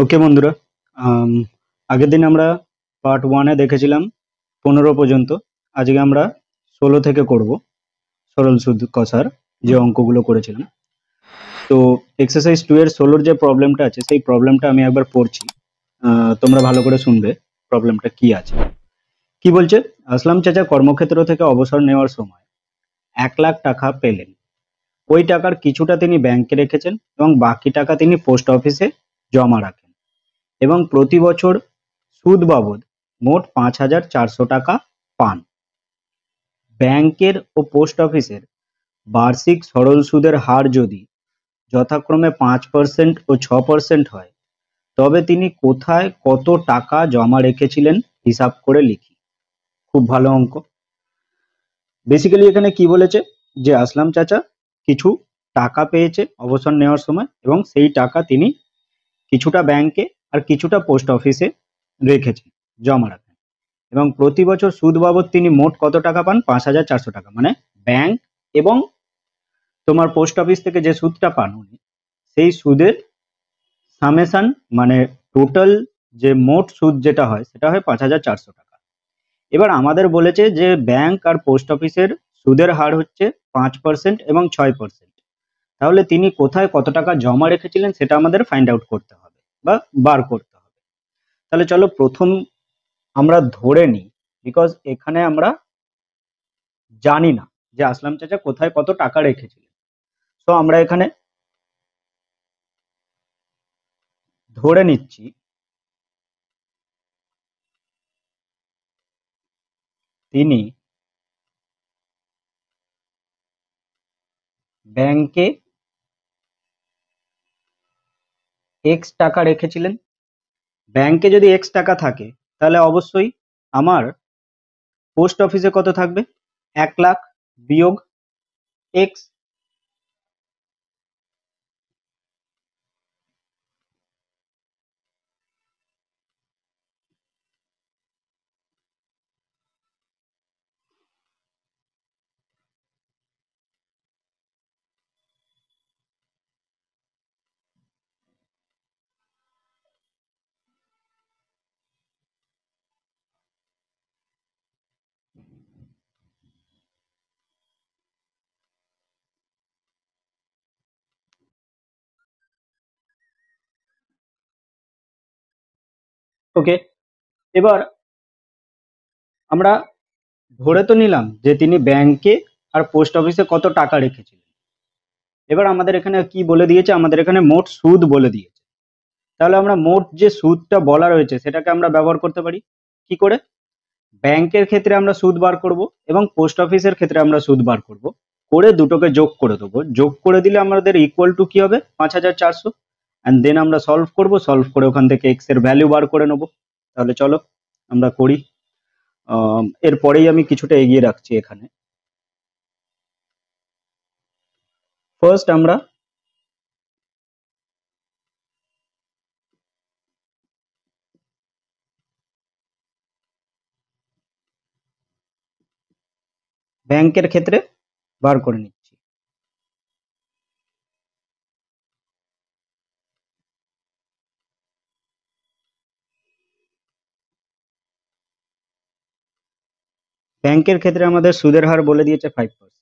ওকে বন্ধুরা, আম, আগের দিন আমরা পার্ট ওয়ানে দেখেছিলাম 15 পর্যন্ত। আজকে আমরা 16 থেকে করব, সরল সুদ কষার যে অঙ্কগুলো করেছিলাম। তো এক্সারসাইজ 2 এর 16 যে প্রবলেমটা আছে সেই প্রবলেমটা আমি একবার পড়ছি। তোমরা ভালো করে শুনবে প্রবলেমটা কি আছে। কি বলছে? আসলাম চাচা কর্মক্ষেত্র থেকে অবসর নেওয়ার সময় 1 লাখ টাকা পেলেন। ওই টাকার কিছুটা তিনি ব্যাংকে রেখেছেন এবং বাকি টাকা তিনি পোস্ট অফিসে জমা রাখেন এবং প্রতি বছর সুদ বাবদ মোট 5,400 টাকা পান। ব্যাংকের ও পোস্ট অফিসের বার্ষিক সরল সুদের হার যদি যথাক্রমে 5% ও 6% হয়, তবে তিনি কোথায় কত টাকা জমা রেখেছিলেন হিসাব করে লিখি। খুব ভালো অঙ্ক। বেসিক্যালি এখানে কি বলেছে, যে আসলাম চাচা কিছু টাকা পেয়েছে অবসর নেওয়ার সময় এবং সেই টাকা তিনি কিছুটা ব্যাংকে আর কিছুটা পোস্ট অফিসে রেখেছেন, জমা রাখেন এবং প্রতি বছর সুদ বাবদ তিনি মোট কত টাকা পান? 5,400 টাকা। মানে ব্যাংক এবং তোমার পোস্ট অফিস থেকে যে সুদটা পান উনি, সেই সুদের সামেশন, মানে টোটাল যে মোট সুদ যেটা হয় সেটা হয় 5,400 টাকা। এবার আমাদের বলেছে যে ব্যাংক আর পোস্ট অফিসের সুদের হার হচ্ছে 5% এবং 6%। তাহলে তিনি কোথায় কত টাকা জমা রেখেছিলেন সেটা আমাদের ফাইন্ড আউট করতে হবে বা বার করতে হবে। তাহলে চলো প্রথম আমরা ধরে নিই, বিকজ এখানে আমরা জানি না যে আসলাম চাচা কোথায় কত টাকা রেখেছিলেন। তো আমরা এখানে ধরে নিচ্ছি তিনি ব্যাংকে এক্স টাকা রেখেছিলেন। ব্যাংকে যদি এক্স টাকা থাকে তাহলে অবশ্যই আমার পোস্ট অফিসে কত থাকবে? 1 লাখ বিয়োগ এক্স। ওকে, এবার আমরা ধরে তো নিলাম যে তিনি ব্যাংকে আর পোস্ট অফিসে কত টাকা রেখেছিলেন। এবার আমাদের এখানে কি বলে দিয়েছে? আমাদের এখানে মোট সুদ বলে দিয়েছে। তাহলে আমরা মোট যে সুদটা বলা রয়েছে সেটাকে আমরা ব্যবহার করতে পারি কি করে? ব্যাংকের ক্ষেত্রে আমরা সুদ বার করব এবং পোস্ট অফিসের ক্ষেত্রে আমরা সুদ বার করব, করে দুটোকে যোগ করে দেবো। যোগ করে দিলে আমাদের ইকুয়াল টু কি হবে? 5,400। অ্যান্ড দেন আমরা সলভ করব, সলভ করে ওখান থেকে এক্স এর ভ্যালু বার করে নেবো। তাহলে চলো আমরা করি। এরপরেই আমি কিছুটা এগিয়ে রাখছি এখানে। ফার্স্ট আমরা ব্যাংকের ক্ষেত্রে বার করে নিচ্ছি। ব্যাংকের ক্ষেত্রে আমাদের সুদের হার বলে দিয়েছে 5%।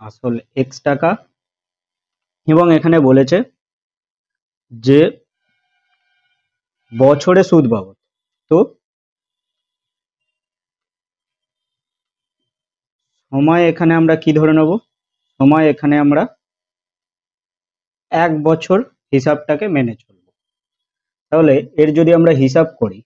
আসল এক্স টাকা এবং এখানে বলেছে যে বছরে সুদ বাবদ। তো সময় এখানে আমরা কি ধরে নেব? সময় এখানে আমরা 1 বছর হিসাবটাকে মেনে চলবো। তাহলে এর যদি আমরা হিসাব করি,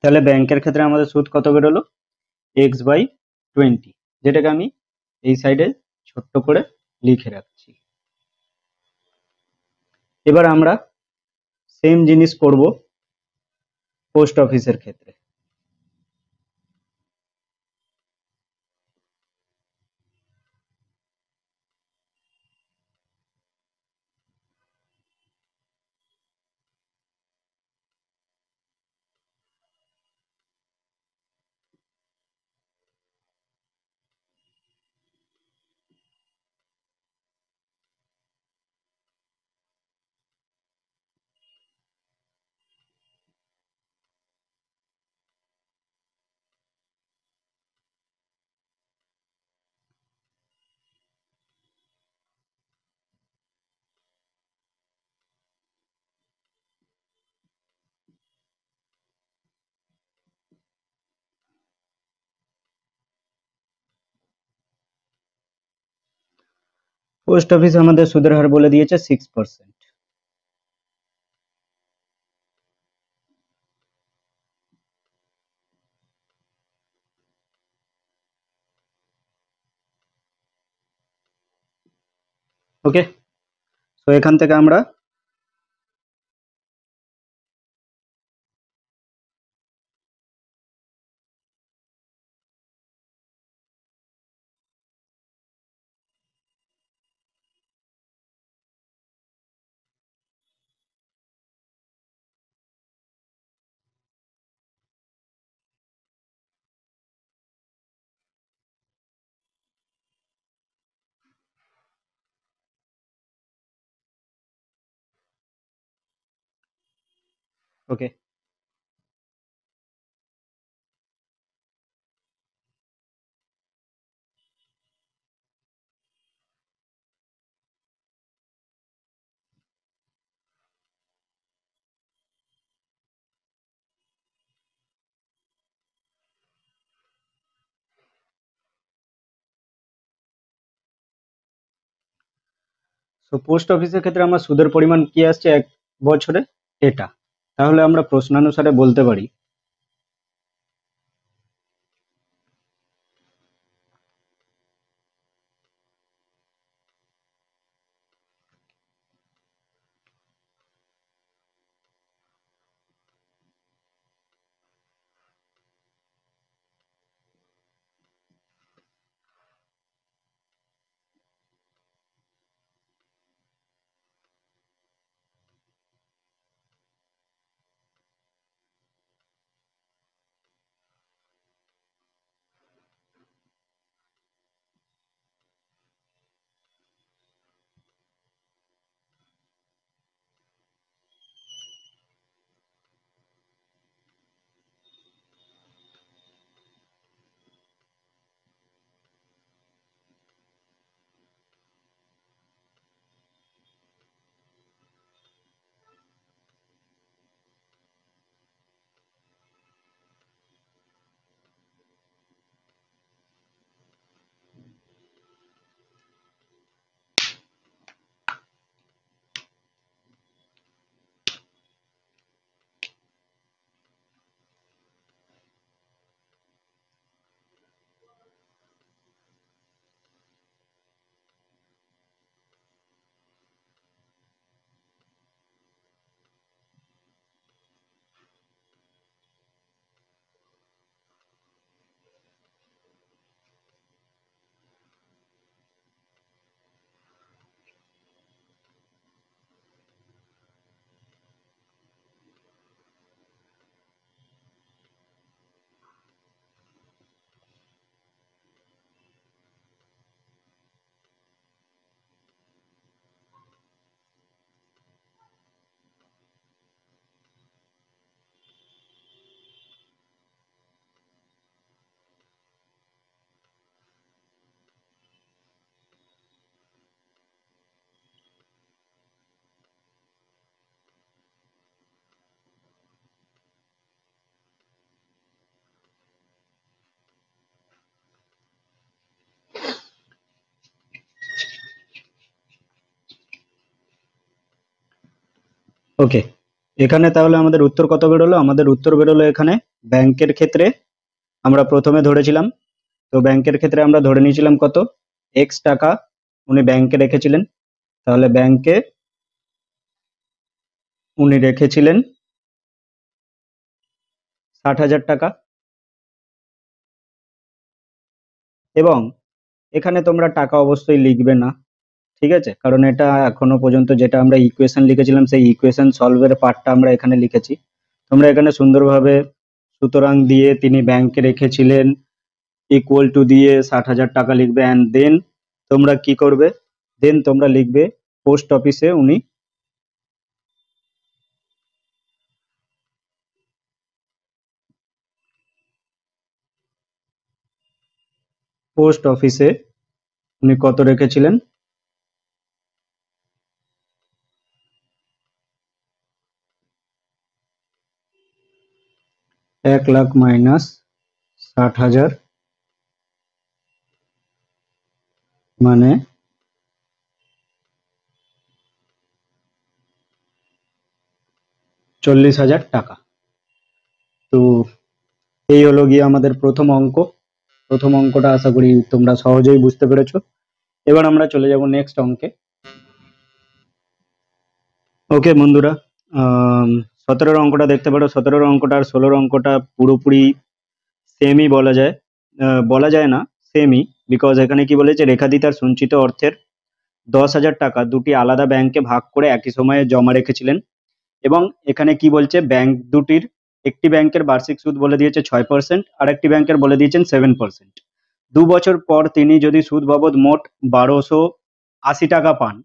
তাহলে ব্যাংকের ক্ষেত্রে আমাদের সুদ কত বেরোলো, x/20, যেটাকে আমি এই সাইডে ছোট্ট করে লিখে রাখছি। এবার আমরা সেম জিনিস করব পোস্ট অফিসের ক্ষেত্রে। পোস্ট অফিস আমাদের সুদের হার বলে দিয়েছে 6%। ওকে, তো এখান থেকে আমরা ওকে, তো পোস্ট অফিসের ক্ষেত্রে আমার সুদের পরিমাণ কি আসছে এক বছরে, এটা। তাহলে আমরা প্রশ্নানুসারে বলতে পারি ওকে। এখানে তাহলে আমাদের উত্তর কত বেরোলো? আমাদের উত্তর বেরোলো এখানে ব্যাংকের ক্ষেত্রে আমরা প্রথমে ধরেছিলাম, তো ব্যাংকের ক্ষেত্রে আমরা ধরে নিয়েছিলাম কত, এক্স টাকা উনি ব্যাংকে রেখেছিলেন। তাহলে ব্যাংকে উনি রেখেছিলেন 60,000 টাকা। এবং এখানে তোমরা টাকা অবশ্যই লিখবে না, ঠিক আছে, কারণ এটা এখনো পর্যন্ত যেটা আমরা ইকুয়েশন লিখেছিলাম সেই ইকুয়েশন সলভের পার্টটা আমরা এখানে লিখেছি। তোমরা এখানে সুন্দরভাবে সুতরাং দিয়ে তিনি ব্যাংকে রেখেছিলেন ইকুয়াল টু দিয়ে 60,000 টাকা লিখবে, অ্যান্ড দেন তোমরা কি করবে, দেন তোমরা লিখবে পোস্ট অফিসে উনি পোস্ট অফিসে উনি কত রেখেছিলেন, 1,00,000 মাইনাস 60,000 মানে 40,000 টাকা। তো এই হলো গিয়ে আমাদের প্রথম অঙ্ক। প্রথম অঙ্কটা আশা করি তোমরা সহজেই বুঝতে পেরেছো। এবার আমরা চলে যাব নেক্সট অঙ্কে। ওকে বন্ধুরা, 17 অঙ্কটা দেখতে পারো। 17 অঙ্কটা আর 16 অঙ্কটা পুরোপুরি সেমই বলা যায়, বলা যায় না, সেমই। বিকজ এখানে কি বলেছে, রেখাদি তার সঞ্চিত অর্থের 10,000 টাকা দুটি আলাদা ব্যাংকে ভাগ করে একই সময়ে জমা রেখেছিলেন। এবং এখানে কি বলছে, ব্যাংক দুটির একটি ব্যাংকের বার্ষিক সুদ বলে দিয়েছে 6%, আর একটি ব্যাংকের বলে দিয়েছেন 7%। 2 বছর পর তিনি যদি সুদ বাবদ মোট 1,280 টাকা পান,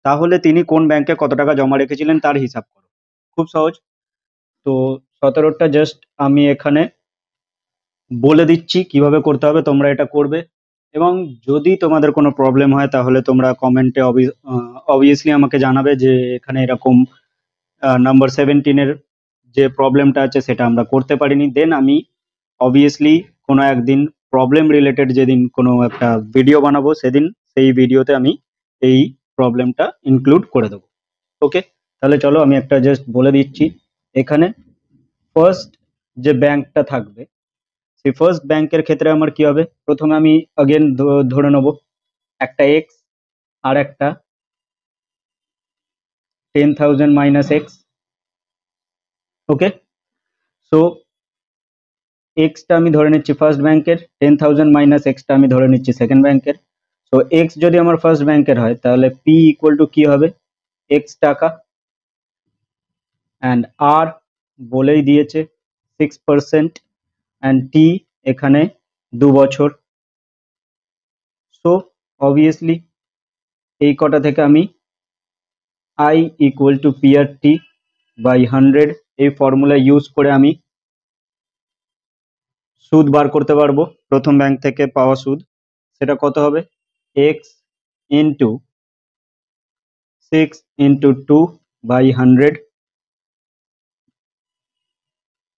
তাহলে তিনি কোন ব্যাংকে কত টাকা জমা রেখেছিলেন তার হিসাব করো। খুব সহজ। তো 17টা জাস্ট আমি এখানে বলে দিচ্ছি কিভাবে করতে হবে, তোমরা এটা করবে। এবং যদি তোমাদের কোনো প্রবলেম হয় তাহলে তোমরা কমেন্টে অবভিয়াসলি আমাকে জানাবে যে এখানে এরকম নাম্বার 17-এর যে প্রবলেমটা আছে সেটা আমরা করতে পারিনি। দেন আমি অবভিয়াসলি কোনো একদিন প্রবলেম রিলেটেড যেদিন কোনো একটা ভিডিও বানাবো সেদিন সেই ভিডিওতে আমি এই প্রবলেমটা ইনক্লুড করে দেবো। ওকে, তাহলে চলো আমি একটা জাস্ট বলে দিচ্ছি। এখানে ফার্স্ট যে ব্যাংকটা থাকবে, সেই ফার্স্ট ব্যাংকের ক্ষেত্রে আমার কি হবে, প্রথমে আমি अगेन ধরে নেব একটা এক্স আর একটা 10,000 মাইনাস এক্স। ওকে, সো এক্সটা আমি ধরে নিচ্ছি ফার্স্ট ব্যাংকের, 10,000 মাইনাস এক্সটা আমি ধরে নিচ্ছি সেকেন্ড ব্যাংকের। সো এক্স যদি আমার ফার্স্ট ব্যাংকের হয় তাহলে পি ইকুয়াল টু কি হবে, এক্স টাকা, অ্যান্ড আর বলেই দিয়েছে 6%, অ্যান্ড টি এখানে 2 বছর। সো অবভিয়াসলি এই কটা থেকে আমি I equal to P R T by 100 এই ফর্মুলা ইউজ করে আমি সুদ বার করতে পারবো। প্রথম ব্যাংক থেকে পাওয়া সুদ সেটা কত হবে, x into 6 × 2/100,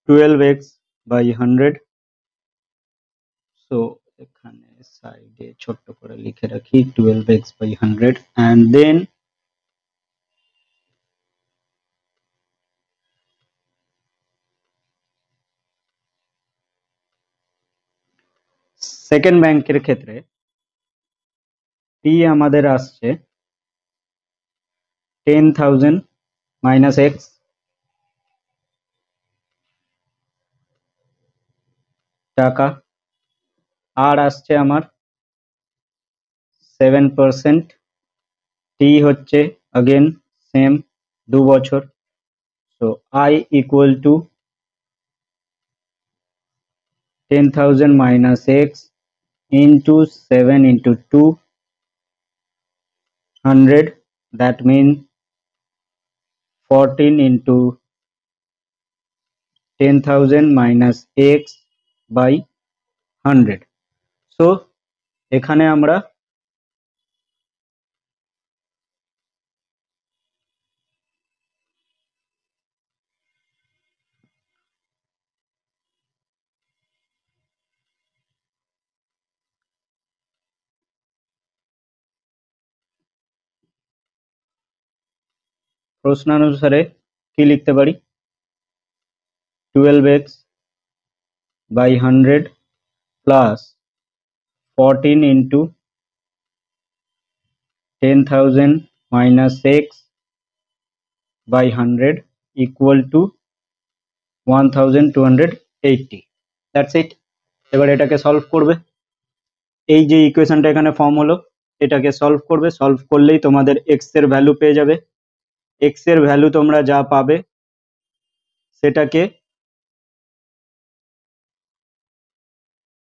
12x by 100। So এখানে সাইডে ছোট্ট করে লিখে রাখি 12x/100, অ্যান্ড দেন সেকেন্ড ব্যাংকের ক্ষেত্রে পি আমাদের আসছে 10,000 মাইনাস এক্স টাকা, আর আসছে আমার 7%, টি হচ্ছে अगेन সেম 2 বছর। So I equal two 10,000 minus x into 7 × 2 100, that means 14 into 10,000 minus x by 100। So এখানে আমরা প্রশ্নানুসারে কি লিখতে পারি? 12x by 100 plus 14 into 10,000 minus x by 100 equal to 1280. That's it. এবার এটাকে সলভ করবে। এই যে ইকুয়েশনটা এখানে ফর্ম হলো, এটাকে সলভ করবে। সলভ করলেই তোমাদের এক্স এর ভ্যালু পেয়ে যাবে। এক্স এর ভ্যালু তোমরা যা পাবে সেটাকে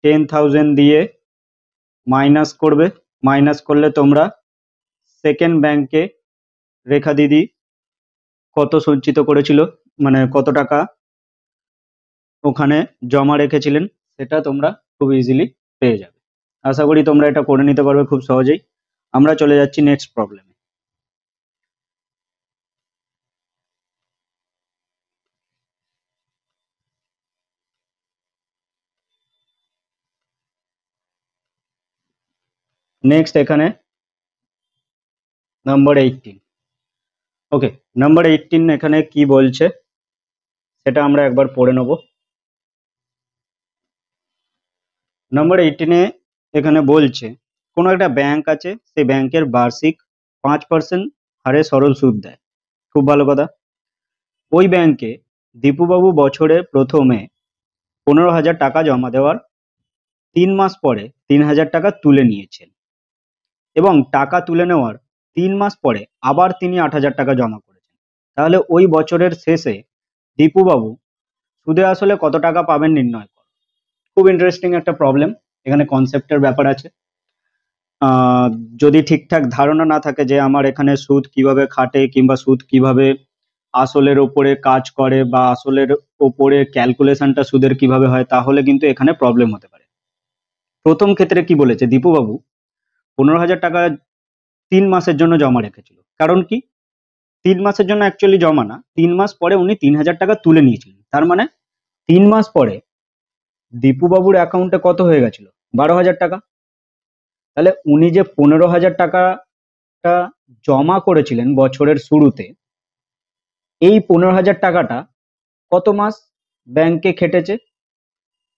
10,000 দিয়ে মাইনাস করবে। মাইনাস করলে তোমরা সেকেন্ড ব্যাংকে রেখা দিদি কত সঞ্চিত করেছিল, মানে কত টাকা ওখানে জমা রেখেছিলেন, সেটা তোমরা খুব ইজিলি পেয়ে যাবে। আশা করি তোমরা এটা করে নিতে পারবে খুব সহজেই। আমরা চলে যাচ্ছি নেক্সট প্রবলেমে। নেক্সট এখানে নাম্বার 18। ওকে, নাম্বার 18 এখানে কি বলছে সেটা আমরা একবার পড়ে নেব। নাম্বার 18-এ এখানে বলছে কোনো একটা ব্যাংক আছে, সেই ব্যাংকের বার্ষিক 5% হারে সরল সুদ দেয়। খুব ভালো কথা। ওই ব্যাংকে দীপুবাবু বছরে প্রথমে 15,000 টাকা জমা দেওয়ার 3 মাস পরে 3,000 টাকা তুলে নিয়েছেন, এবং টাকা তুলে নেওয়ার 3 মাস পরে আবার তিনি 8,000 টাকা জমা করেছেন। তাহলে ওই বছরের শেষে দীপুবাবু সুদে আসলে কত টাকা পাবেন নির্ণয় করো। খুব ইন্টারেস্টিং একটা প্রবলেম। এখানে কনসেপ্টের ব্যাপার আছে। যদি ঠিকঠাক ধারণা না থাকে যে আমার এখানে সুদ কিভাবে খাটে কিংবা সুদ কিভাবে আসলের ওপরে কাজ করে বা আসলের ওপরে ক্যালকুলেশনটা সুদের কিভাবে হয়, তাহলে কিন্তু এখানে প্রবলেম হতে পারে। প্রথম ক্ষেত্রে কি বলেছে, দীপুবাবু 15,000 টাকা 3 মাসের জন্য জমা রেখেছিল। কারণ কি, 3 মাসের জন্য অ্যাকচুয়ালি জমা না, 3 মাস পরে উনি 3,000 টাকা তুলে নিয়েছিলেন। তার মানে 3 মাস পরে দীপুবাবুর অ্যাকাউন্টে কত হয়ে গেছিল, 12,000 টাকা। তাহলে উনি যে 15,000 টাকাটা জমা করেছিলেন বছরের শুরুতে, এই 15,000 টাকাটা কত মাস ব্যাংকে খেটেছে,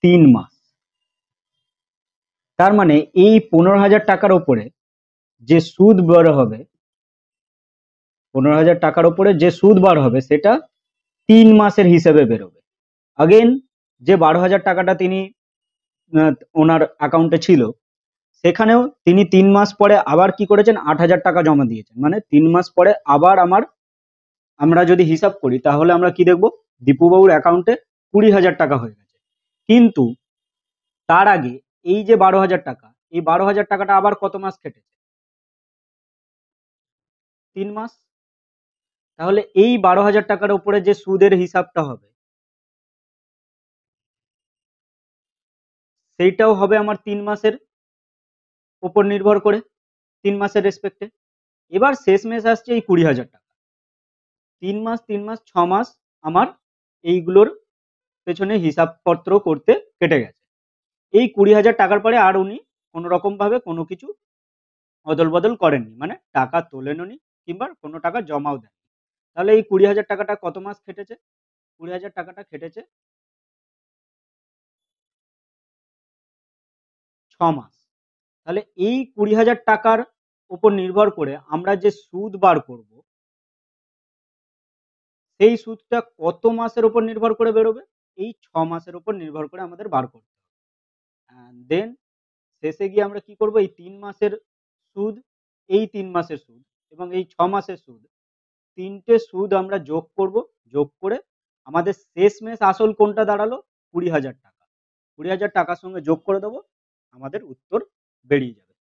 3 মাস। তার মানে এই 15,000 টাকার ওপরে যে সুদ বার হবে, 15,000 টাকার ওপরে যে সুদ বার হবে সেটা 3 মাসের হিসেবে বেরোবে। আগেন যে 12,000 টাকাটা তিনি ওনার অ্যাকাউন্টে ছিল, সেখানেও তিনি 3 মাস পরে আবার কি করেছেন, 8,000 টাকা জমা দিয়েছেন। মানে 3 মাস পরে আবার আমরা যদি হিসাব করি তাহলে আমরা কি দেখবো, দীপুবাবুর অ্যাকাউন্টে 20,000 টাকা হয়ে গেছে। কিন্তু তার আগে এই যে 12,000 টাকা, এই 12,000 টাকাটা আবার কত মাস খেটেছে, 3 মাস। তাহলে এই 12,000 টাকার উপরে যে সুদের হিসাবটা হবে সেইটাও হবে আমার 3 মাসের উপর নির্ভর করে, 3 মাসের রেসপেক্টে। এবার শেষমেশ আসছে এই 20,000 টাকা। 3 মাস 3 মাস 6 মাস আমার এইগুলোর পেছনে হিসাবপত্র করতে কেটে গেছে। এই 20,000 টাকার পরে আর উনি কোনো রকম ভাবে কোনো কিছু অদল বদল করেননি, মানে টাকা তোলেননি কিংবা কোনো টাকা জমাও দেন। তাহলে এই 20,000 টাকাটা কত মাস খেটেছে, 20,000 টাকাটা খেটেছে 6 মাস। তাহলে এই 20,000 টাকার উপর নির্ভর করে আমরা যে সুদ বার করব, সেই সুদটা কত মাসের উপর নির্ভর করে বেরোবে, এই 6 মাসের উপর নির্ভর করে আমাদের বার করতে হবে। দেন শেষে গিয়ে আমরা কি করব, এই 3 মাসের সুদ, এই 3 মাসের সুদ এবং এই 6 মাসের সুদ, তিনটে সুদ আমরা যোগ করব। যোগ করে আমাদের শেষমেশ আসল কোনটা দাঁড়ালো, 20,000 টাকা। 20,000 টাকার সঙ্গে যোগ করে দেবো, আমাদের উত্তর বেরিয়ে যাবে।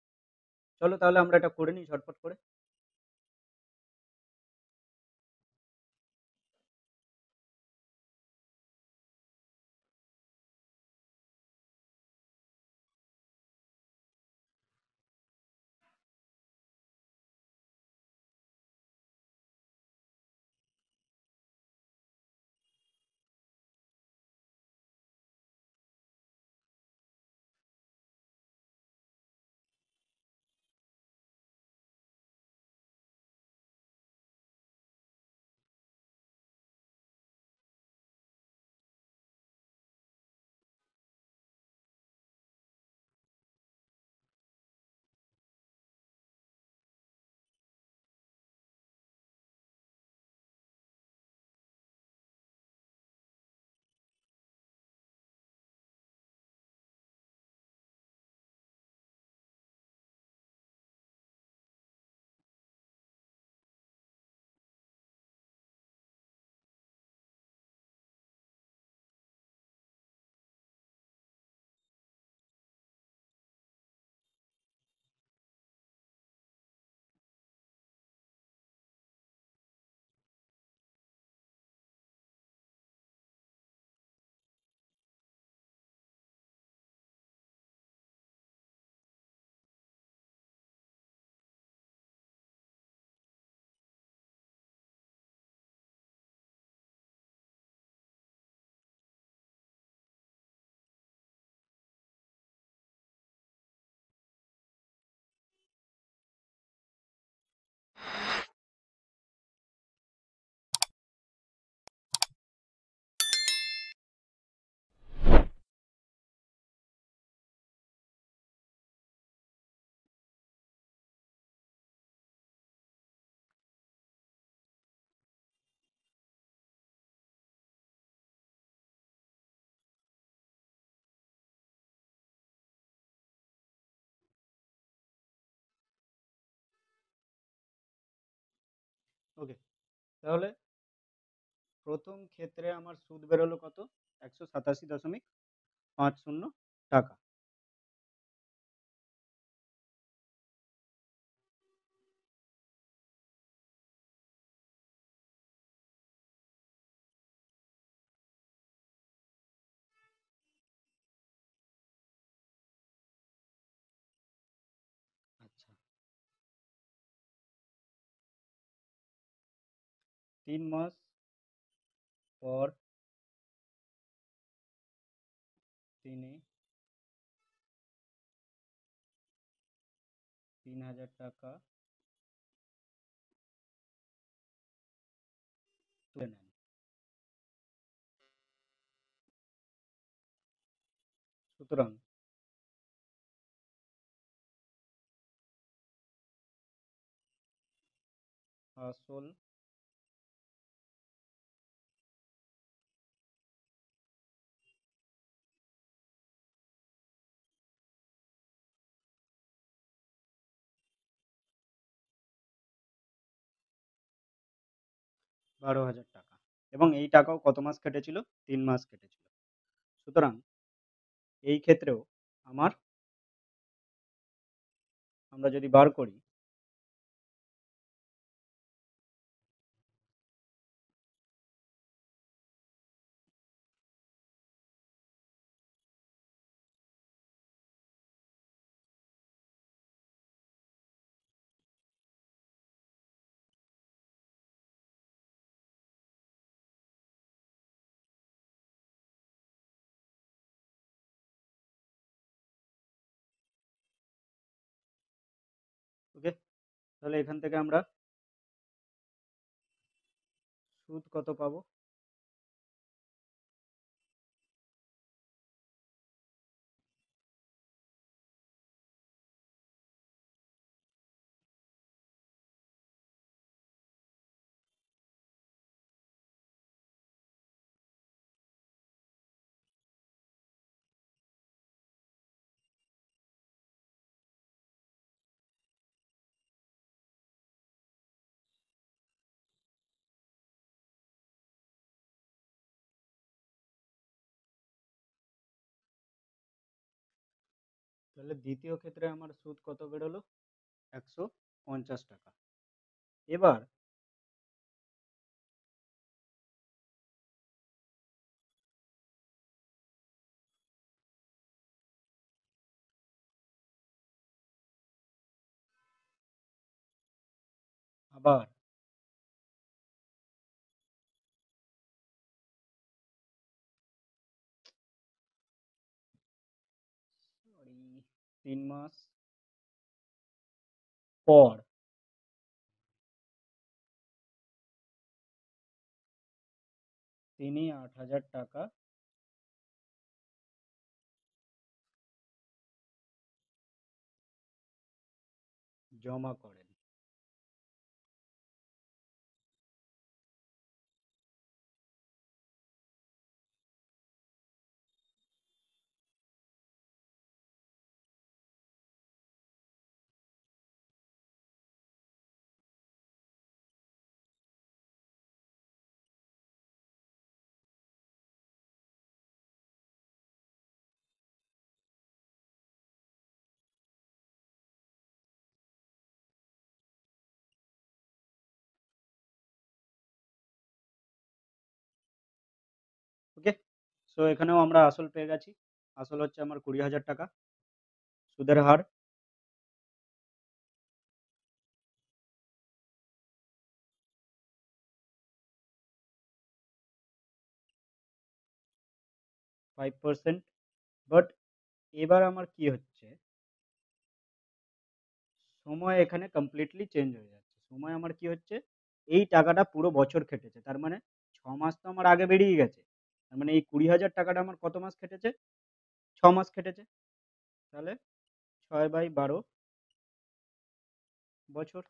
চলো তাহলে আমরা এটা করে নিই ঝটপট করে। ওকে, তাহলে প্রথম ক্ষেত্রে আমার সুদ বেরোলো কত? 187.50 টাকা। আচ্ছা, 3 মাস পর তিনি 3,000 টাকা তুলে নেন। সুতরাং আসল 12,000 টাকা, এবং এই টাকাও কত মাস কেটেছিল? 3 মাস কেটেছিল। সুতরাং এই ক্ষেত্রেও আমার, আমরা যদি বার করি, ওকে, তাহলে এখান থেকে আমরা সুদ কত পাবো? তাহলে দ্বিতীয় ক্ষেত্রে আমার সুদ কত বেরোলো? 150 টাকা। এবার আবার সরি 3 মাস পর তিনি 8,000 টাকা জমা করেন। ওকে, সো এখানেও আমরা আসল পেয়ে গেছি। আসল হচ্ছে আমার 20,000 টাকা। সুদের হার 5%। বাট এবার আমার কি হচ্ছে, সময় এখানে কমপ্লিটলি চেঞ্জ হয়ে যাচ্ছে। সময় আমার কি হচ্ছে, এই টাকাটা পুরো বছর খেটেছে, তার মানে 6 মাস তো আমার আগে বেরিয়ে গেছে। তার মানে এই 20,000 টাকাটা আমার কত মাস খেটেছে? 6 মাস খেটেছে। তাহলে 6/12 বছর।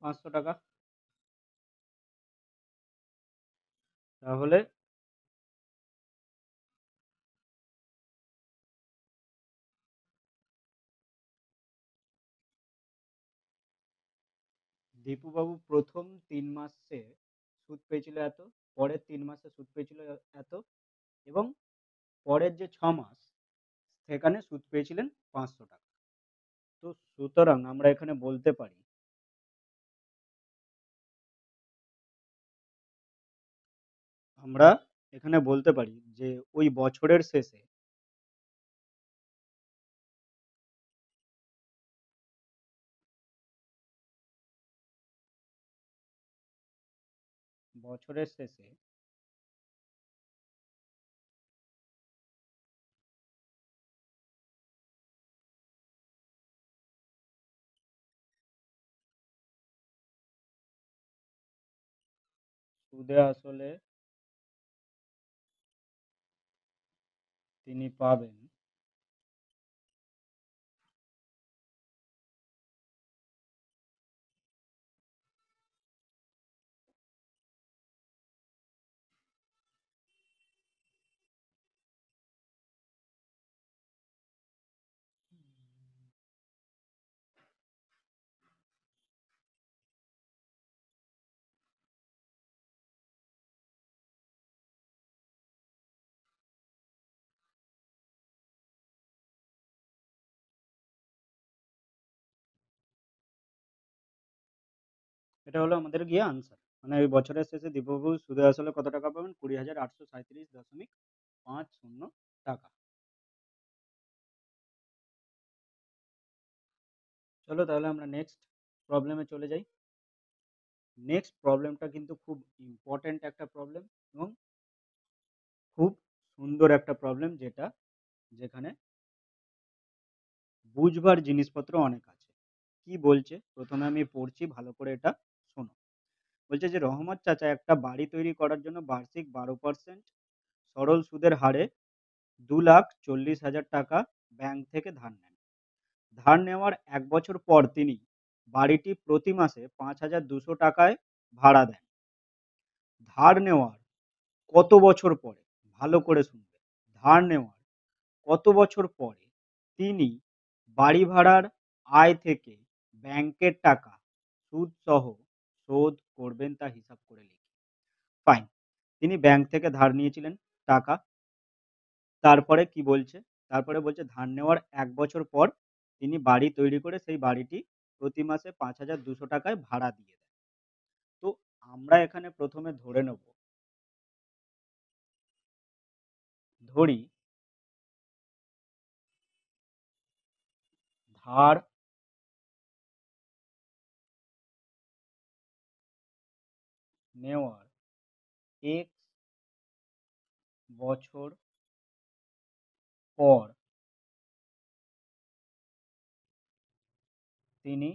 500 টাকা। তাহলে দীপুবাবু প্রথম 3 মাসে সুদ পেয়েছিল এত, পরের 3 মাসে সুদ পেয়েছিল এত, এবং পরের যে 6 মাস সেখানে সুদ পেয়েছিলেন 500 টাকা। তো সুতরাং আমরা এখানে বলতে পারি, আমরা এখানে বলতে পারি যে ওই বছরের শেষে, বছরের শেষে সুদে আসলে তিনি পাবেন এটা হলো আমাদের গিয়ে আনসার, মানে ওই বছরের শেষে দীপবাবু সুদে আসলে কত টাকা পাবেন, 20,837.50 টাকা। চলো তাহলে আমরা নেক্সট প্রবলেমে চলে যাই। নেক্সট প্রবলেমটা কিন্তু খুব ইম্পর্ট্যান্ট একটা প্রবলেম এবং খুব সুন্দর একটা প্রবলেম, যেখানে বুঝবার জিনিসপত্র অনেক আছে। কি বলছে প্রথমে আমি পড়ছি, ভালো করে এটা শোনো। বলছে যে রহমত চাচা একটা বাড়ি তৈরি করার জন্য বার্ষিক 12% সরল সুদের হারে 2,40,000 টাকা ব্যাংক থেকে ধার নেন। ধার নেওয়ার 1 বছর পর তিনি বাড়িটি প্রতি মাসে 5,200 টাকায় ভাড়া দেন। ধার নেওয়ার কত বছর পরে, ভালো করে শুনবে, ধার নেওয়ার কত বছর পরে তিনি বাড়ি ভাড়ার আয় থেকে ব্যাংকের টাকা সুদ সহ শোধ করবেন তা হিসাব করে লিখি। ফাইন, তিনি ব্যাংক থেকে ধার নিয়েছিলেন টাকা। তারপরে কি বলছে, তারপরে বলছে ধার নেওয়ার 1 বছর পর তিনি বাড়ি তৈরি করে সেই বাড়িটি প্রতি মাসে 5,200 টাকায় ভাড়া দিয়ে দেন। তো আমরা এখানে প্রথমে ধরে নেব, ধরি ধার নেওয়ার 1 বছর পর তিনি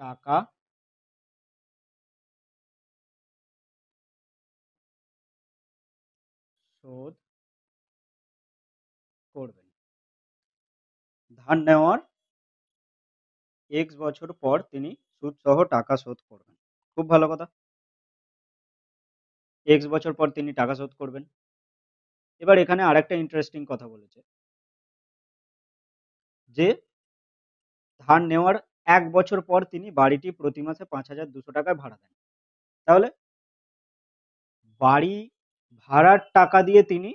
টাকা শোধ করবেন। ধার নেওয়ার 1 বছর পর তিনি সুদ সহ টাকা শোধ করবেন। খুব ভালো কথা, 1 বছর পর তিনি টাকা শোধ করবেন। এবার এখানে আরেকটা ইন্টারেস্টিং কথা বলেছে যে ধার নেওয়ার 1 বছর পর তিনি বাড়িটি প্রতি মাসে 5,200 টাকায় ভাড়া দেন। তাহলে বাড়ি ভাড়ার টাকা দিয়ে তিনি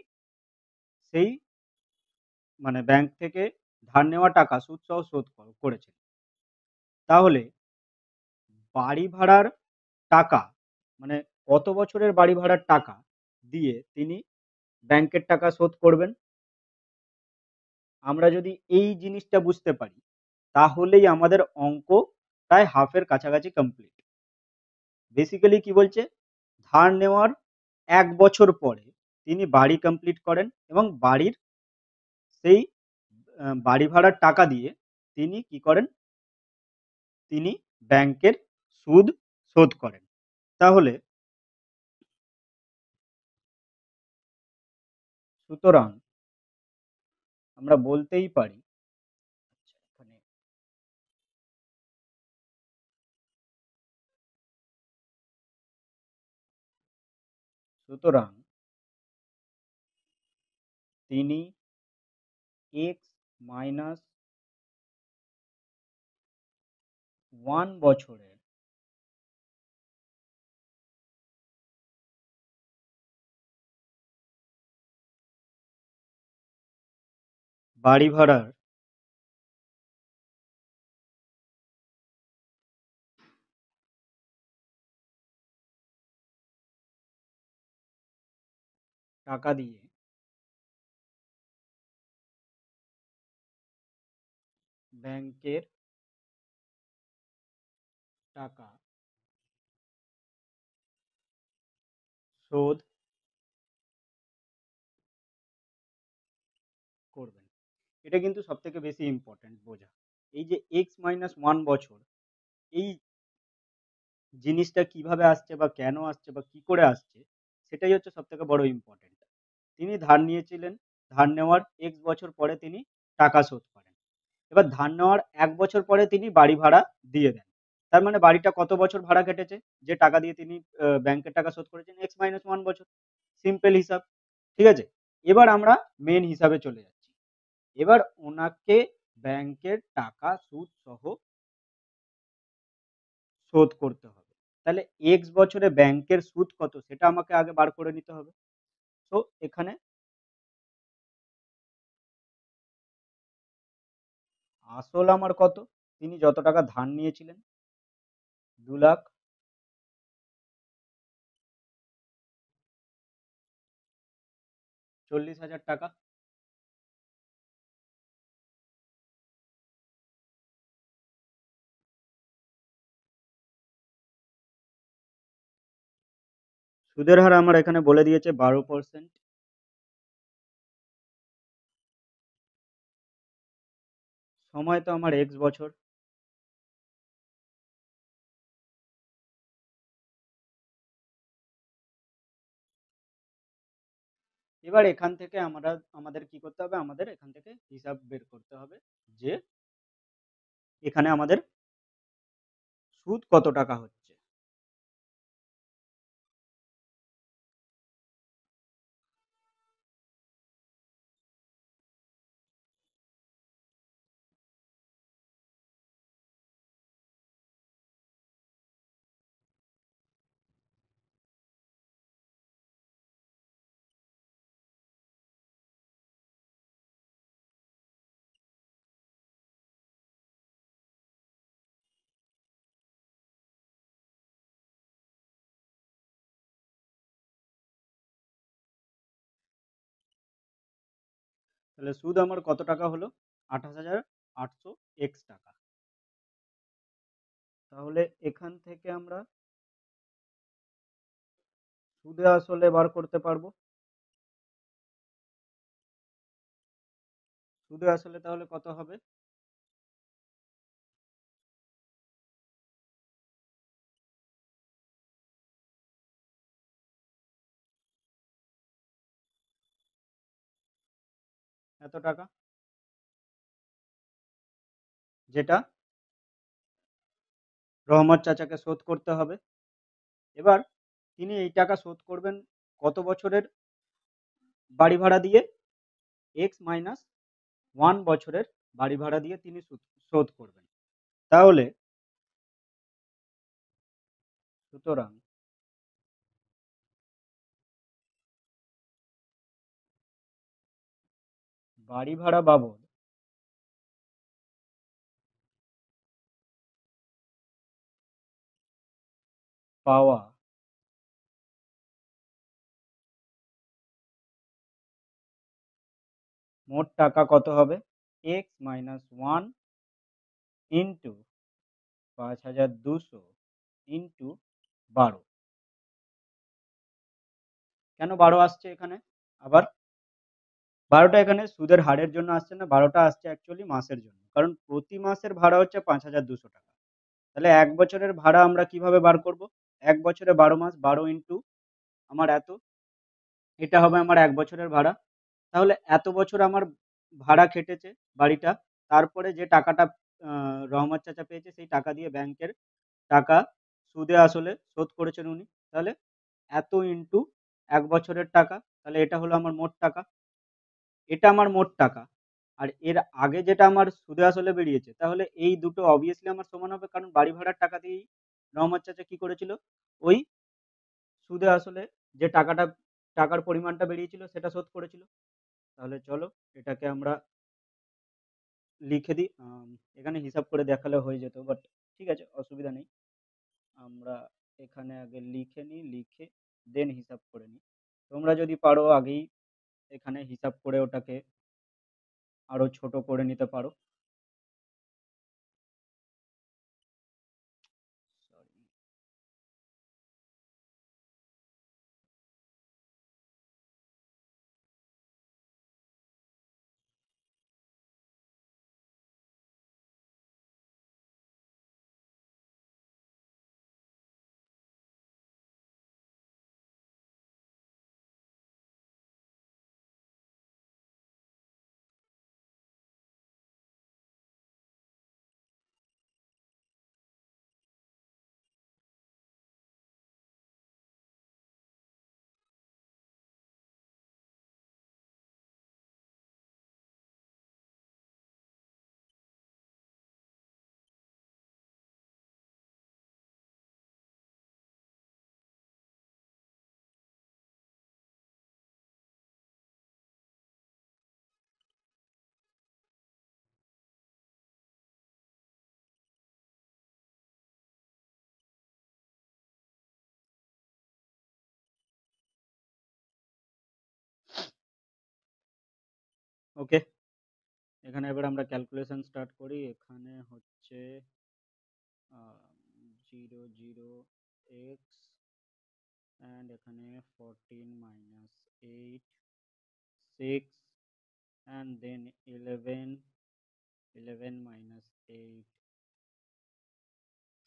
সেই, মানে ব্যাংক থেকে ধার নেওয়া টাকা সুদ সহ শোধ করেছেন। তাহলে বাড়ি ভাড়ার টাকা, মানে কত বছরের বাড়ি ভাড়ার টাকা দিয়ে তিনি ব্যাংকের টাকা শোধ করবেন, আমরা যদি এই জিনিসটা বুঝতে পারি তাহলেই আমাদের অঙ্ক প্রায় হাফের কাছাকাছি কমপ্লিট। বেসিক্যালি কি বলছে, ধার নেওয়ার 1 বছর পরে তিনি বাড়ি কমপ্লিট করেন এবং বাড়ির সেই বাড়ি ভাড়ার টাকা দিয়ে তিনি কি করেন, তিনি ব্যাংকের সুদ শোধ করেন। তাহলে সুতরাং আমরা বলতেই পারি সুতরাং তিনি এক্স মাইনাস 1 বছরের বাড়ি ভাড়ার টাকা দিয়ে ব্যাংকের টাকা শোধ করবেন। এটা কিন্তু সব থেকে বেশি ইম্পর্টেন্ট বোঝা। এই যে x-1 বছর, এই জিনিসটা কিভাবে আসছে বা কেন আসছে বা কি করে আসছে, সেটাই হচ্ছে সব থেকে বড় ইম্পর্টেন্ট। তিনি ধার নিয়েছিলেন, ধার নেওয়ার x বছর পরে তিনি টাকা শোধ করেন। এবার ধার নেওয়ার 1 বছর পরে তিনি বাড়ি ভাড়া দিয়ে দেন। তার মানে বাড়িটা কত বছর ভাড়া কেটেছে, যে টাকা দিয়ে তিনি ব্যাংকের টাকা শোধ করেছেন, x-1 বছর। সিম্পল হিসাব। ঠিক আছে, এবার আমরা মেন হিসাবে চলে যাচ্ছি। এবার ওনাকে ব্যাংকের টাকা সুদ সহ শোধ করতে হবে। তাহলে x বছরে ব্যাংকের সুদ কত সেটা আমাকে আগে বার করে নিতে হবে। তো এখানে আসল আমার কত, তিনি যত টাকা ধার নিয়েছিলেন 2,40,000 টাকা। সুদের হার আমার এখানে বলে দিয়েছে 12%। সময় তো আমার x বছর। এবার এখান থেকে আমাদের কি করতে হবে, আমাদের এখান থেকে হিসাব বের করতে হবে যে এখানে আমাদের সুদ কত টাকা হচ্ছে। তাহলে সুদ আমার কত টাকা হলো, 28,800 টাকা। তাহলে এখান থেকে আমরা সুদে আসলে বার করতে পারবো। সুদে আসলে তাহলে কত হবে, এত টাকা, যেটা রহমত চাচাকে শোধ করতে হবে। এবার তিনি এই টাকা শোধ করবেন কত বছরের বাড়ি ভাড়া দিয়ে, x-1 বছরের বাড়ি ভাড়া দিয়ে তিনি শোধ করবেন। তাহলে সুতরাং বাড়ি ভাড়া বাবদ পাওয়া মোট টাকা কত হবে, x-1 ইন্টু 5,200 ইন্টু 12। কেন 12 আসছে এখানে, আবার 12টা এখানে সুদের হারের জন্য আসছে না, 12টা আসছে অ্যাকচুয়ালি মাসের জন্য, কারণ প্রতি মাসের ভাড়া হচ্ছে 5,200 টাকা। তাহলে 1 বছরের ভাড়া আমরা কিভাবে বার করব, 1 বছরে 12 মাস, 12 ইন্টু আমার এত, এটা হবে আমার 1 বছরের ভাড়া। তাহলে এত বছর আমার ভাড়া খেটেছে বাড়িটা, তারপরে যে টাকাটা রহমত চাচা পেয়েছে সেই টাকা দিয়ে ব্যাংকের টাকা সুদে আসলে শোধ করেছেন উনি। তাহলে এত ইন্টু 1 বছরের টাকা, তাহলে এটা হলো আমার মোট টাকা। এটা আমার মোট টাকা। আর এর আগে যেটা আমার সুদে আসলে বেরিয়েছে, তাহলে এই দুটো obviously আমার সমান হবে, কারণ বাড়ি ভাড়ার টাকা দিয়েই রহমত চাচা কি করেছিল? ওই সুদে আসলে যে টাকার পরিমাণটা বেরিয়েছিল সেটা শোধ করেছিল। তাহলে চলো এটাকে আমরা লিখে দিই। এখানে হিসাব করে দেখালে হয়ে যেত, বাট ঠিক আছে, অসুবিধা নেই। আমরা এখানে আগে লিখে নিই, লিখে দেন হিসাব করে নিই। তোমরা যদি পারো আগেই এখানে হিসাব করে ওটাকে আরো ছোট করে নিতে পারো। Sorry. ওকে, এখানে এবার আমরা ক্যালকুলেশন স্টার্ট করি। এখানে হচ্ছে 0 0 x, এখানে 14 minus 8 6, and then 11 minus 8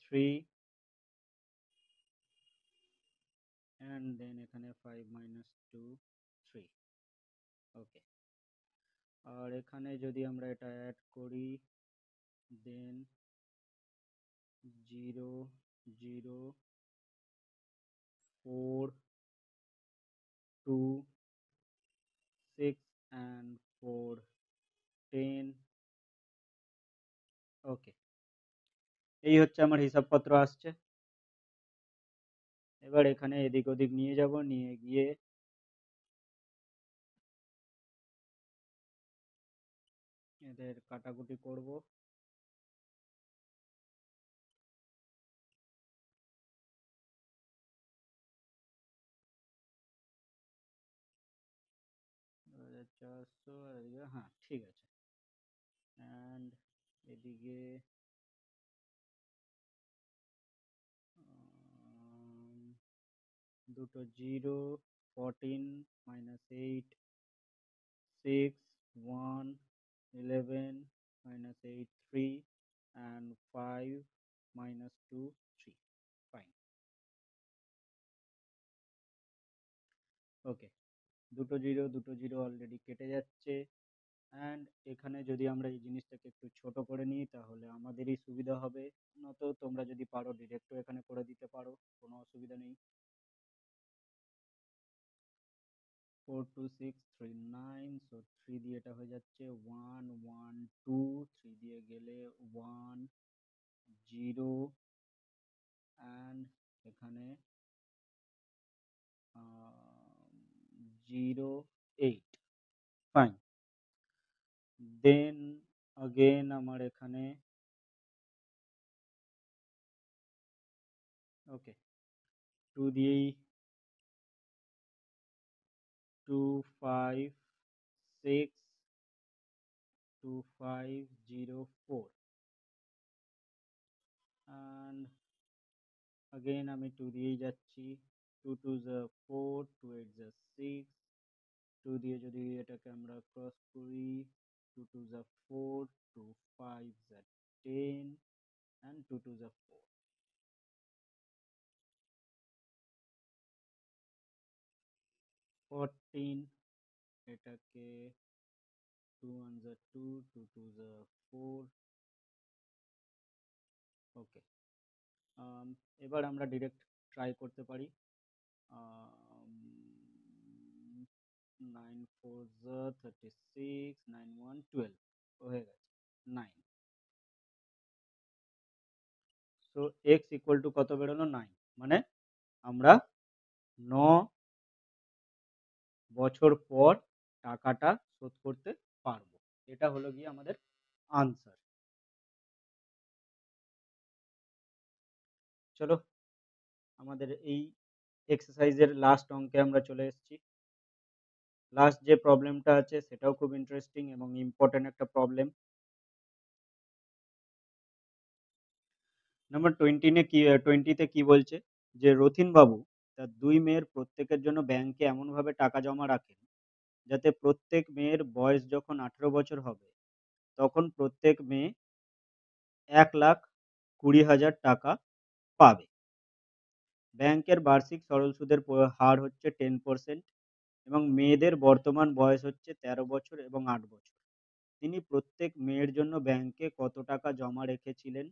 3, and then এখানে 5 minus 2 3। ওকে, আর এখানে যদি আমরা এটা অ্যাড করি, দেন 0 0 4 2 6 and 4 10। ওকে, এই হচ্ছে আমার হিসাবপত্র আসছে। এবার এখানে এদিক ওদিক নিয়ে যাব, নিয়ে গিয়ে এদের কাটাকুটি করব। চারশো, হ্যাঁ ঠিক আছে। অ্যান্ড এদিকে দুটো 0, 14 minus 8 6 1 11 minus 8 3, and 5 minus 2 3। Fine. ওকে, দুটো জিরো অলরেডি কেটে যাচ্ছে। অ্যান্ড এখানে যদি আমরা এই জিনিসটাকে একটু ছোট করে নিই তাহলে আমাদেরই সুবিধা হবে। নয়তো তোমরা যদি পারো ডিরেক্টও এখানে করে দিতে পারো, কোনো অসুবিধা নেই। 4 2 6 3 9, সো 3 দিয়ে এটা হয়ে যাচ্ছে 1 1 2, 3 দিয়ে গেলে 1 0, অ্যান্ড এখানে 0 8। ফাইন। দেন আগেন আমার এখানে ওকে 2 দিয়েই 2 5 6 2 5 0 4, and again আমি 2 দিয়েই যাচ্ছি। 2 2 যা 4, 2 8 যা 6, 2 দিয়ে যদি এটাকে আমরা ক্রস করি, 2 2 যা 4, 2 5 যা 10, and 2 2 যা 4, 14। এটাকে 2 1 যা 2, 2 2 যা 4। ওকে, এবার আমরা ডিরেক্ট ট্রাই করতে পারি। 9 4 36 9 1 12 হয়ে গেছে 9। সো এক্স ইকুয়াল টু কত বেরোলো 9, মানে আমরা 9 বছর পর টাকাটা শোধ করতে পারবো। এটা হলো গিয়ে আমাদের আনসার। চলো আমাদের এই এক্সারসাইজের লাস্ট অঙ্কে আমরা চলে এসেছি। লাস্ট যে প্রবলেমটা আছে সেটাও খুব ইন্টারেস্টিং এবং ইম্পর্টেন্ট একটা প্রবলেম। নাম্বার 20-তে কি বলছে যে রথিন বাবু তার দুই মেয়ের প্রত্যেকের জন্য ব্যাংকে এমনভাবে টাকা জমা রাখেন যাতে প্রত্যেক মেয়ের বয়স যখন 18 বছর হবে তখন প্রত্যেক মেয়ে 1,20,000 টাকা পাবে। ব্যাংকের বার্ষিক সরল সুদের হার হচ্ছে 10% এবং মেয়েদের বর্তমান বয়স হচ্ছে 13 বছর এবং 8 বছর। তিনি প্রত্যেক মেয়ের জন্য ব্যাংকে কত টাকা জমা রেখেছিলেন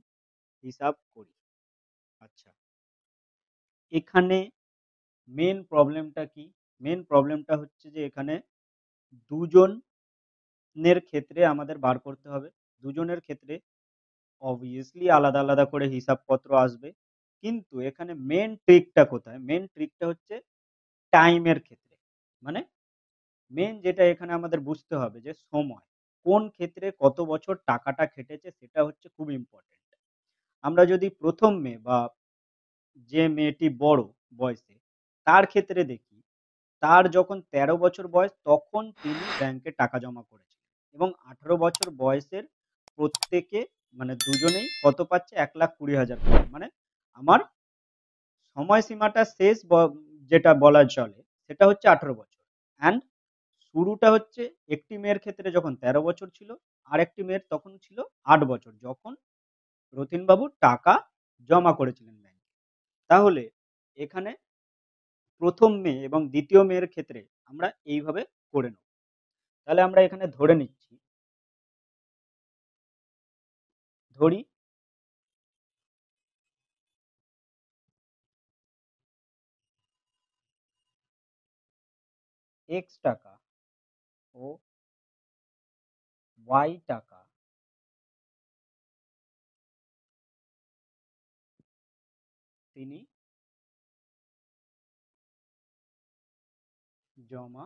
হিসাব করি। আচ্ছা, এখানে মেন প্রবলেমটা কি? মেন প্রবলেমটা হচ্ছে যে এখানে দুজনের ক্ষেত্রে আমাদের বার করতে হবে। দুজনের ক্ষেত্রে অবভিয়াসলি আলাদা আলাদা করে হিসাবপত্র আসবে, কিন্তু এখানে মেন ট্রিকটা কোথায়? মেন ট্রিকটা হচ্ছে টাইমের ক্ষেত্রে। মানে মেন যেটা এখানে আমাদের বুঝতে হবে যে সময়, কোন ক্ষেত্রে কত বছর টাকাটা খেটেছে সেটা হচ্ছে খুব ইম্পর্টেন্ট। আমরা যদি প্রথম মেয়ে বা যে মেয়েটি বড় বয়সে তার ক্ষেত্রে দেখি, তার যখন 13 বছর বয়স তখন তিনি ব্যাংকে টাকা জমা করেছিলেন এবং 18 বছর বয়সের প্রত্যেকে মানে দুজনেই কত পাচ্ছে 1,20,000 করে। মানে আমার সময়সীমাটা শেষ যেটা বলা চলে সেটা হচ্ছে 18 বছর, অ্যান্ড শুরুটা হচ্ছে একটি মেয়ের ক্ষেত্রে যখন 13 বছর ছিল, আর একটি মেয়ের তখন ছিল 8 বছর যখন রতিনবাবু টাকা জমা করেছিলেন ব্যাংকে। তাহলে এখানে প্রথম মেয়ে এবং দ্বিতীয় মেয়ের ক্ষেত্রে আমরা এইভাবে করে নেব। তাহলে আমরা এখানে ধরে নিচ্ছি, ধরি এক্স টাকা ও ওয়াই টাকা তিনি জমা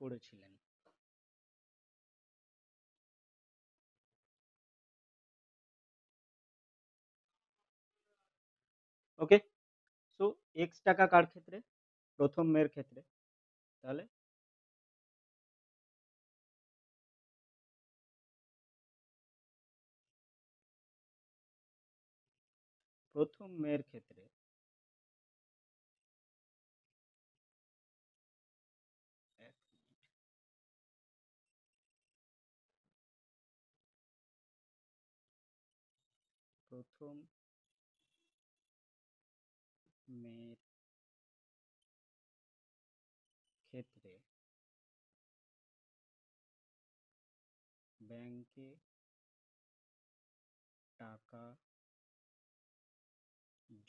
করেছিলেন। ওকে, সো এক্স টাকা কার ক্ষেত্রে? প্রথম মেয়ের ক্ষেত্রে। তাহলে প্রথম মেয়ের ক্ষেত্রে প্রথম মেয়ের ক্ষেত্রে ব্যাংকে টাকা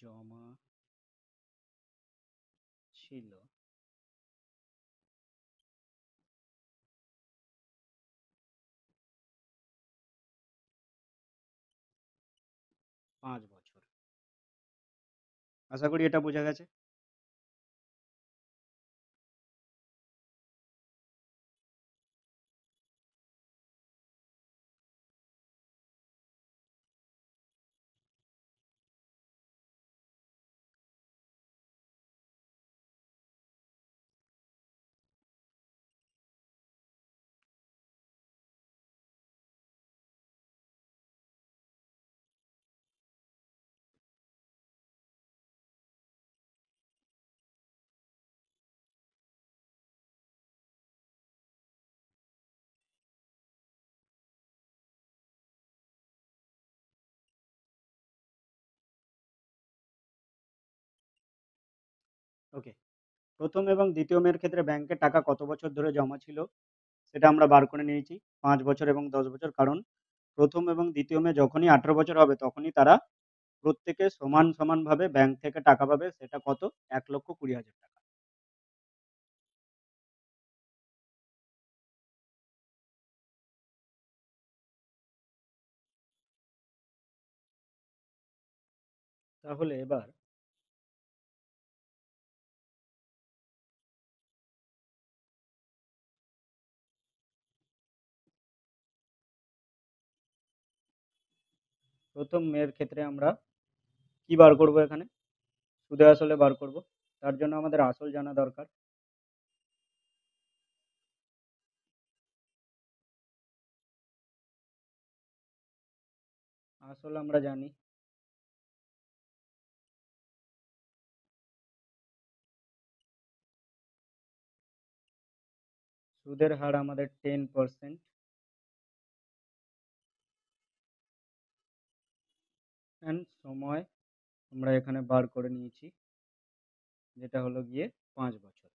জমা ছিল 5 বছর। আশা করি এটা বোঝা গেছে। ওকে, প্রথম এবং দ্বিতীয় মেয়ের ক্ষেত্রে ব্যাংকে টাকা কত বছর ধরে জমা ছিল সেটা আমরা বার করে নিয়েছি, 5 বছর এবং 10 বছর। কারণ প্রথম এবং দ্বিতীয় মেয়ে যখনই 18 বছর হবে তখনই তারা প্রত্যেকে সমান সমান ভাবে ব্যাংক থেকে টাকা পাবে, সেটা কত? 1,20,000 টাকা। তাহলে এবার প্রথম মেয়ের ক্ষেত্রে আমরা কি বার করব? এখানে সুদে আসলে বার করব। তার জন্য আমাদের আসল জানা দরকার। আসল আমরা জানি, সুদের হার আমাদের 10%, এন্ড সময় আমরা এখানে বার করে নিয়েছি, যেটা হলো গিয়ে 5 বছর।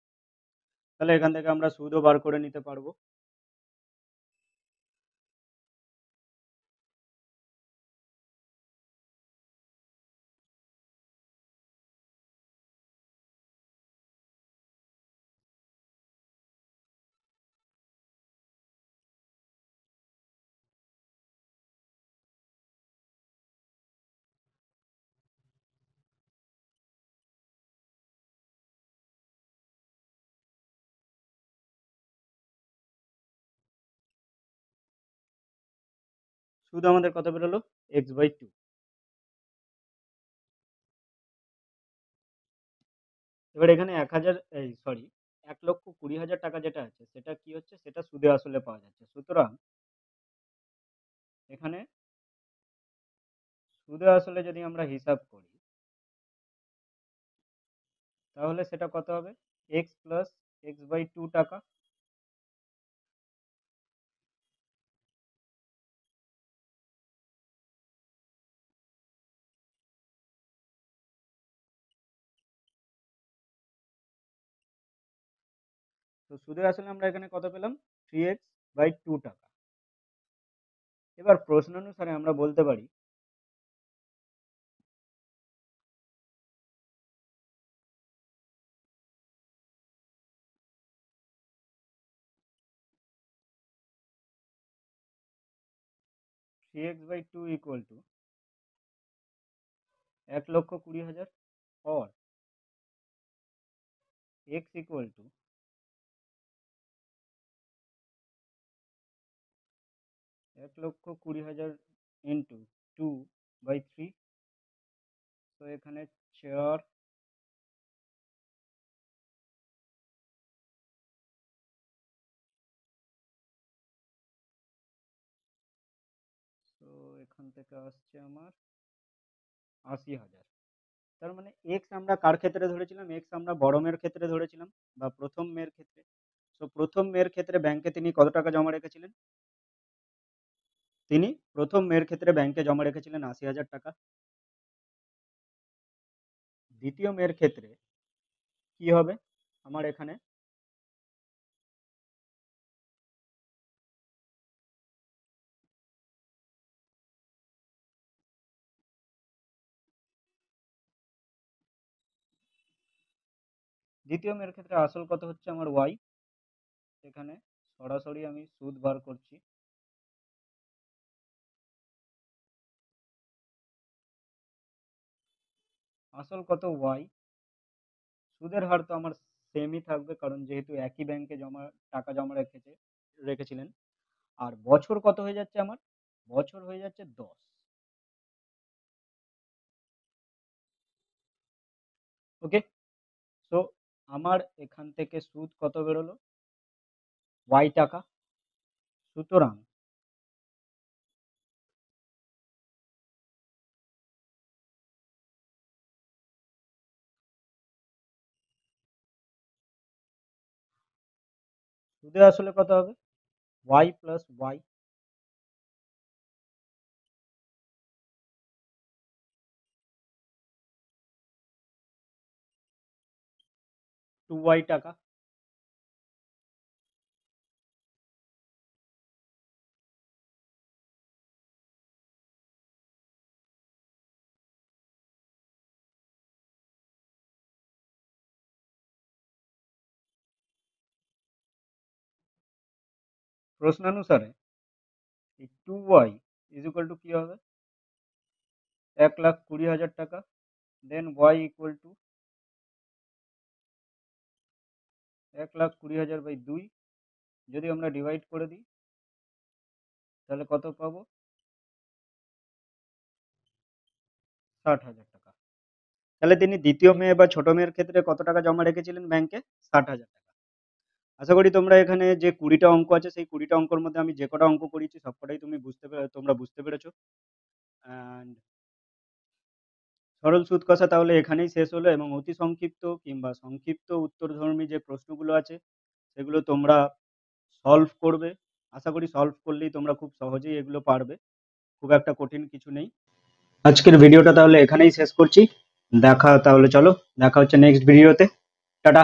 তাহলে এখান থেকে আমরা সুদও বার করে নিতে পারবো। সুদ আমাদের কত বেরোলো? x/2। এবার এখানে 1,000, এই সরি, 1,20,000 টাকা যেটা আছে সেটা কি হচ্ছে? সেটা সুদে আসলে পাওয়া যাচ্ছে। সুতরাং এখানে সুদে আসলে যদি আমরা হিসাব করি, তাহলে সেটা কত হবে? এক্স প্লাস x/2 টাকা। তো সুদে আসলে আমরা এখানে কত পেলাম? 3x/2 টাকা। এবার প্রশ্ন অনুসারে আমরা বলতে পারি 3x/2 equal to 1,20,000, or x equal to 1,20,000 into 2/3। তো এখানে 4, তো এখান থেকে আসছে আমার 80,000। তার মানে এক্স আমরা কার ক্ষেত্রে ধরেছিলাম? এক্স আমরা বড় মেয়ের ক্ষেত্রে ধরেছিলাম, বা প্রথম মেয়ের ক্ষেত্রে। তো প্রথম মেয়ের ক্ষেত্রে ব্যাংকে তিনি কত টাকা জমা রেখেছিলেন? তিনি প্রথম মেয়ের ক্ষেত্রে ব্যাংকে জমা রেখেছিলেন 80,000 টাকা। দ্বিতীয় মেয়ের ক্ষেত্রে কি হবে আমার এখানে? দ্বিতীয় মেয়ের ক্ষেত্রে আসল কত হচ্ছে আমার? ওয়াই। এখানে সরাসরি আমি সুদ বার করছি। আসল কত? ওয়াই। সুদের হার তো আমার সেমই থাকবে, কারণ যেহেতু একই ব্যাংকে টাকা জমা রেখেছিলেন। আর বছর কত হয়ে যাচ্ছে আমার? বছর হয়ে যাচ্ছে 10। ওকে। সো আমার এখান থেকে সুদ কত বেরোলো? ওয়াই টাকা। সুতরাং সুদে আসলে কত হবে? ওয়াই প্লাস ওয়াই, 2y টাকা। প্রশ্নানুসারে এই 2y ইজ ইকুয়াল টু কি হবে, 1,20,000 টাকা। দেন y ইকুয়াল টু 1,20,000 বাই 2, যদি আমরা ডিভাইড করে দিই তাহলে কত পাবো, 60,000 টাকা। তাহলে তিনি দ্বিতীয় মেয়ে বা ছোট মেয়ের ক্ষেত্রে কত টাকা জমা রেখেছিলেন ব্যাংকে, 60,000 টাকা। আশা করি তোমরা এখানে যে 20টা অঙ্ক আছে সেই 20টা অঙ্কর মধ্যে আমি যে কটা অঙ্ক করিয়েছি সবকটাই তোমরা বুঝতে পেরেছো। অ্যান্ড সরল সুদ কষা তাহলে এখানেই শেষ হলো, এবং অতি সংক্ষিপ্ত কিংবা সংক্ষিপ্ত উত্তরধর্মী যে প্রশ্নগুলো আছে সেগুলো তোমরা সলভ করবে। আশা করি সলভ করলেই তোমরা খুব সহজেই এগুলো পারবে, খুব একটা কঠিন কিছু নেই। আজকের ভিডিওটা তাহলে এখানেই শেষ করছি। চলো দেখা হচ্ছে নেক্সট ভিডিওতে। টাটা।